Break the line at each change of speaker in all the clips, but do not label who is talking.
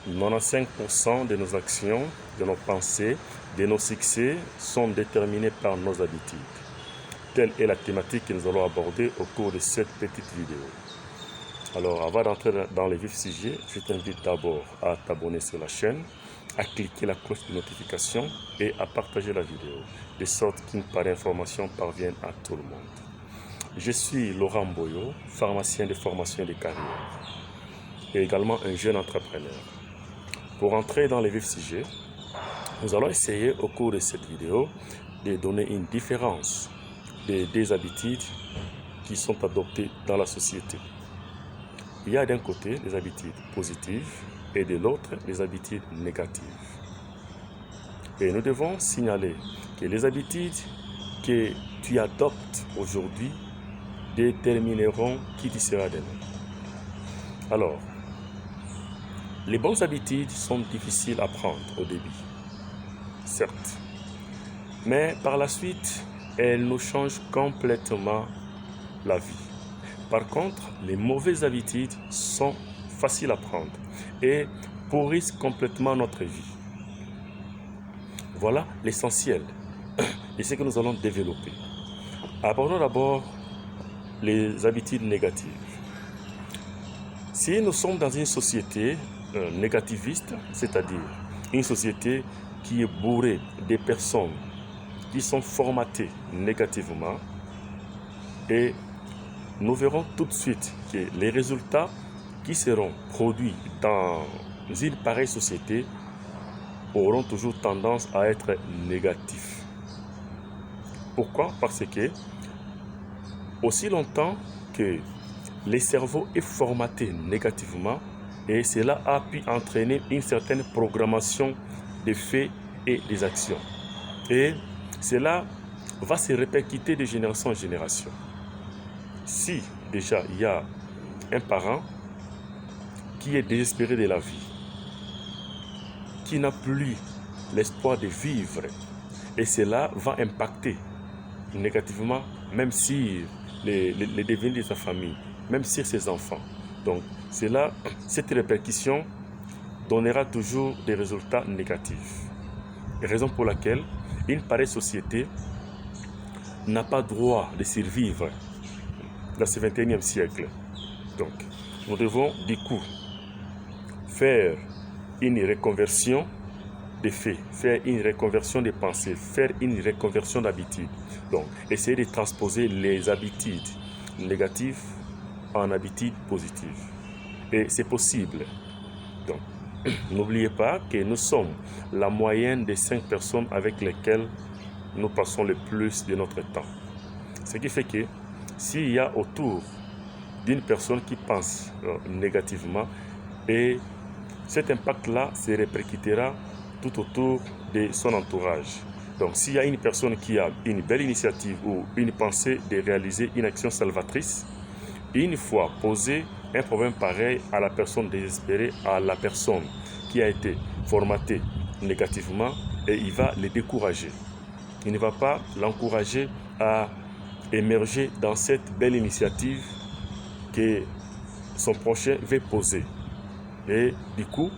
95% de nos actions, de nos pensées, de nos succès sont déterminés par nos habitudes. Telle est la thématique que nous allons aborder au cours de cette petite vidéo. Alors, avant d'entrer dans les vifs sujets, je t'invite d'abord à t'abonner sur la chaîne, à cliquer la cloche de notification et à partager la vidéo, de sorte qu'une pareille information parvienne à tout le monde. Je suis Laurent Boyo, pharmacien de formation et de carrière, et également un jeune entrepreneur. Pour entrer dans les vifs sujets, nous allons essayer au cours de cette vidéo de donner une différence des habitudes qui sont adoptées dans la société. Il y a d'un côté les habitudes positives et de l'autre les habitudes négatives. Et nous devons signaler que les habitudes que tu adoptes aujourd'hui détermineront qui tu seras demain. Alors, les bonnes habitudes sont difficiles à prendre au début, certes, mais par la suite, elles nous changent complètement la vie. Par contre, les mauvaises habitudes sont faciles à prendre et pourrissent complètement notre vie. Voilà l'essentiel de ce que nous allons développer. Abordons d'abord les habitudes négatives. Si nous sommes dans une société négativiste, c'est-à-dire une société qui est bourrée de personnes qui sont formatées négativement, et nous verrons tout de suite que les résultats qui seront produits dans une pareille société auront toujours tendance à être négatifs. Pourquoi? Parce que aussi longtemps que le cerveau est formaté négativement, et cela a pu entraîner une certaine programmation des faits et des actions. Et cela va se répercuter de génération en génération. Si déjà il y a un parent qui est désespéré de la vie, qui n'a plus l'espoir de vivre, et cela va impacter négativement, même si les devenus de sa famille, même sur ses enfants. Donc, cette répercussion donnera toujours des résultats négatifs. Raison pour laquelle une pareille société n'a pas droit de survivre dans ce 21e siècle. Donc, nous devons du coup faire une reconversion des faits, faire une reconversion des pensées, faire une reconversion d'habitudes. Donc, essayer de transposer les habitudes négatives en habitudes positives. Et c'est possible. Donc, n'oubliez pas que nous sommes la moyenne des 5 personnes avec lesquelles nous passons le plus de notre temps. Ce qui fait que s'il y a autour d'une personne qui pense négativement, et cet impact-là se répercutera tout autour de son entourage. Donc, s'il y a une personne qui a une belle initiative ou une pensée de réaliser une action salvatrice, une fois posé un problème pareil à la personne désespérée, à la personne qui a été formatée négativement, et il va le décourager. Il ne va pas l'encourager à émerger dans cette belle initiative que son prochain veut poser. Et du coup,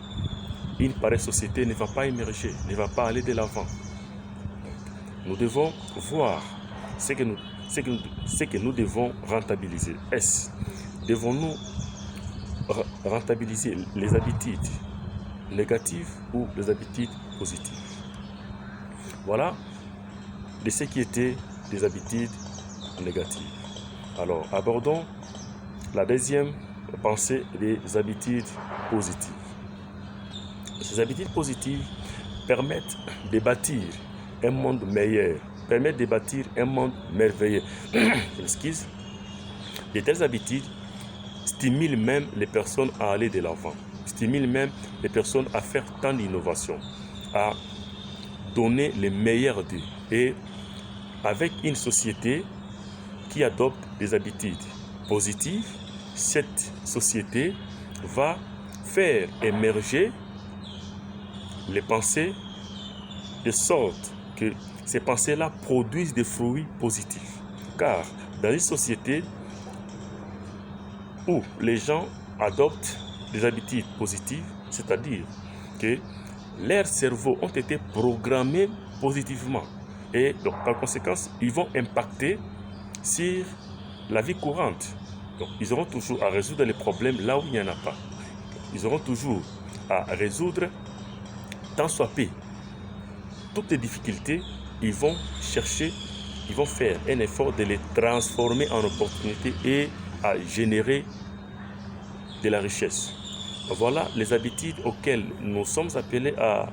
une pareille société ne va pas émerger, ne va pas aller de l'avant. Nous devons voir ce que nous devons rentabiliser. Devons-nous rentabiliser les habitudes négatives ou les habitudes positives? Voilà de ce qui était des habitudes négatives. Alors, abordons la deuxième pensée des habitudes positives. Ces habitudes positives permettent de bâtir un monde meilleur, permettent de bâtir un monde merveilleux. Excuse. De telles habitudes stimulent même les personnes à aller de l'avant, stimulent même les personnes à faire tant d'innovation, à donner les meilleurs d'eux. Et avec une société qui adopte des habitudes positives, cette société va faire émerger les pensées de sorte que ces pensées-là produisent des fruits positifs. Car dans une société où les gens adoptent des habitudes positives, C'est-à-dire que leurs cerveaux ont été programmés positivement. Et donc, par conséquent, ils vont impacter sur la vie courante. Donc, ils auront toujours à résoudre les problèmes là où il n'y en a pas. Ils auront toujours à résoudre, tant soit peu, toutes les difficultés. Ils vont chercher, ils vont faire un effort de les transformer en opportunités et à générer de la richesse. Voilà les habitudes auxquelles nous sommes appelés à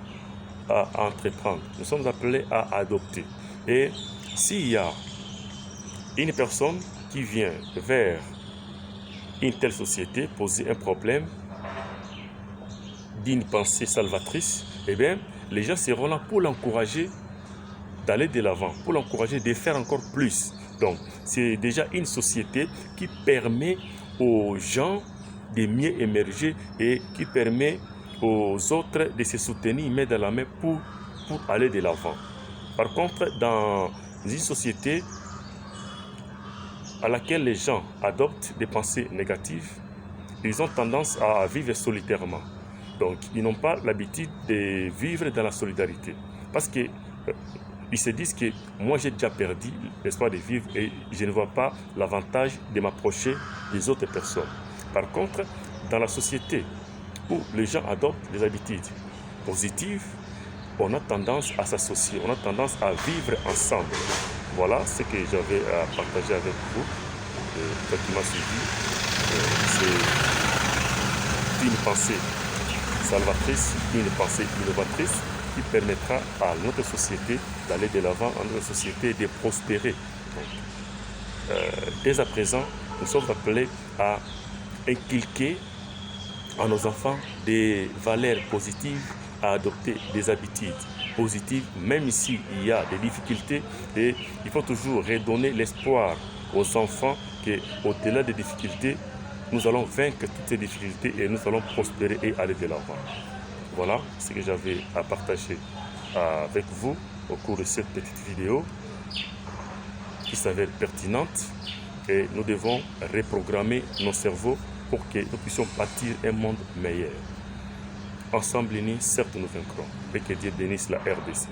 entreprendre, nous sommes appelés à adopter. Et s'il y a une personne qui vient vers une telle société poser un problème d'une pensée salvatrice, eh bien, les gens seront là pour l'encourager d'aller de l'avant, pour l'encourager de faire encore plus. Donc, c'est déjà une société qui permet aux gens de mieux émerger et qui permet aux autres de se soutenir main dans la main pour aller de l'avant. Par contre, dans une société à laquelle les gens adoptent des pensées négatives, ils ont tendance à vivre solitairement. Donc, ils n'ont pas l'habitude de vivre dans la solidarité. Parce que ils se disent que moi j'ai déjà perdu l'espoir de vivre et je ne vois pas l'avantage de m'approcher des autres personnes. Par contre, dans la société où les gens adoptent des habitudes positives, on a tendance à s'associer, on a tendance à vivre ensemble. Voilà ce que j'avais à partager avec vous. Quand tu m'as suivi, c'est une pensée salvatrice, une pensée innovatrice qui permettra à notre société d'aller de l'avant, à notre société de prospérer. Donc, dès à présent, nous sommes appelés à inculquer à nos enfants des valeurs positives, à adopter des habitudes positives, même s'il y a des difficultés. Et il faut toujours redonner l'espoir aux enfants qu'au-delà des difficultés, nous allons vaincre toutes ces difficultés et nous allons prospérer et aller de l'avant. Voilà ce que j'avais à partager avec vous au cours de cette petite vidéo qui s'avère pertinente, et nous devons reprogrammer nos cerveaux pour que nous puissions bâtir un monde meilleur. Ensemble unis, certes nous vaincrons. Et que Dieu bénisse la RDC.